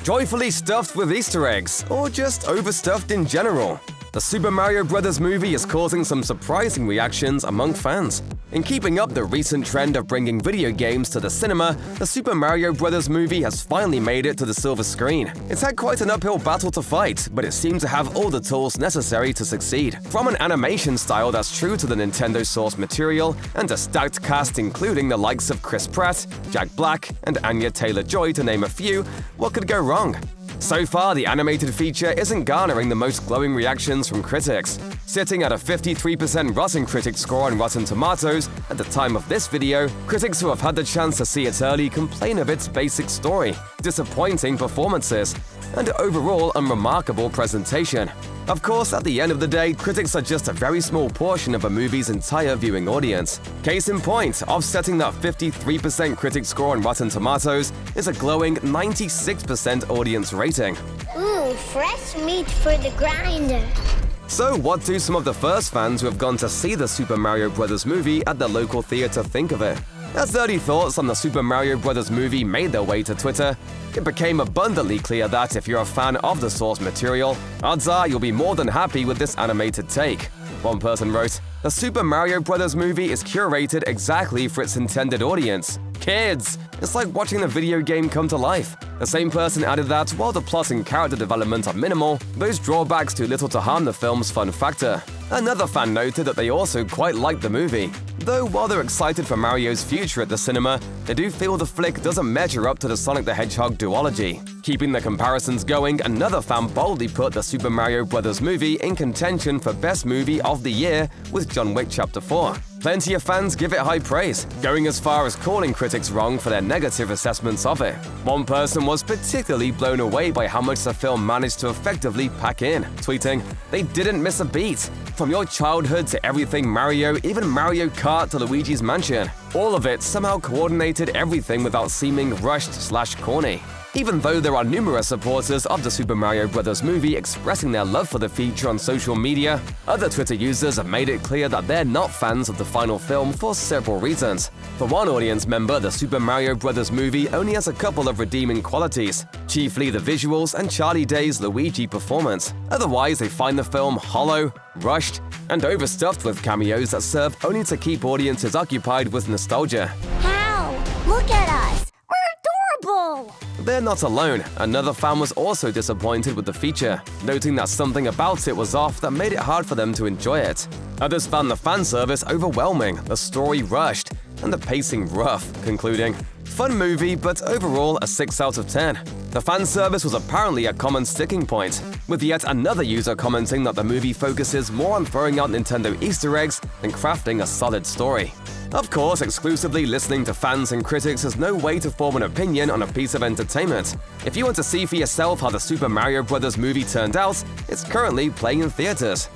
joyfully stuffed with Easter eggs, or just overstuffed in general? The Super Mario Bros. Movie is causing some surprising reactions among fans. In keeping up the recent trend of bringing video games to the cinema, the Super Mario Bros. Movie has finally made it to the silver screen. It's had quite an uphill battle to fight, but it seemed to have all the tools necessary to succeed. From an animation style that's true to the Nintendo source material, and a stacked cast including the likes of Chris Pratt, Jack Black, and Anya Taylor-Joy to name a few, what could go wrong? So far, the animated feature isn't garnering the most glowing reactions from critics. Sitting at a 53% Rotten Critics score on Rotten Tomatoes, at the time of this video, critics who have had the chance to see it early complain of its basic story, disappointing performances, and overall unremarkable presentation. Of course, at the end of the day, critics are just a very small portion of a movie's entire viewing audience. Case in point, offsetting that 53% critic score on Rotten Tomatoes is a glowing 96% audience rating. Ooh, fresh meat for the grinder. So what do some of the first fans who have gone to see the Super Mario Bros. Movie at the local theater think of it? As early thoughts on the Super Mario Bros. Movie made their way to Twitter, it became abundantly clear that if you're a fan of the source material, odds are you'll be more than happy with this animated take. One person wrote, "The Super Mario Bros. Movie is curated exactly for its intended audience. Kids! It's like watching the video game come to life." The same person added that while the plot and character development are minimal, those drawbacks do little to harm the film's fun factor. Another fan noted that they also quite liked the movie. Though while they're excited for Mario's future at the cinema, they do feel the flick doesn't measure up to the Sonic the Hedgehog duology. Keeping the comparisons going, another fan boldly put the Super Mario Bros. Movie in contention for Best Movie of the Year with John Wick Chapter 4. Plenty of fans give it high praise, going as far as calling critics wrong for their negative assessments of it. One person was particularly blown away by how much the film managed to effectively pack in, tweeting, "They didn't miss a beat. From your childhood to everything Mario, even Mario Kart to Luigi's Mansion. All of it somehow coordinated everything without seeming rushed/corny." Even though there are numerous supporters of the Super Mario Bros. Movie expressing their love for the feature on social media, other Twitter users have made it clear that they're not fans of the final film for several reasons. For one audience member, the Super Mario Bros. Movie only has a couple of redeeming qualities, chiefly the visuals and Charlie Day's Luigi performance. Otherwise, they find the film hollow, rushed, and overstuffed with cameos that serve only to keep audiences occupied with nostalgia. How? Look at us. We're adorable. They're not alone. Another fan was also disappointed with the feature, noting that something about it was off that made it hard for them to enjoy it. Others found the fan service overwhelming, the story rushed, and the pacing rough, concluding, "Fun movie, but overall a 6 out of 10. The fan service was apparently a common sticking point, with yet another user commenting that the movie focuses more on throwing out Nintendo Easter eggs than crafting a solid story. Of course, exclusively listening to fans and critics is no way to form an opinion on a piece of entertainment. If you want to see for yourself how the Super Mario Bros. Movie turned out, it's currently playing in theaters.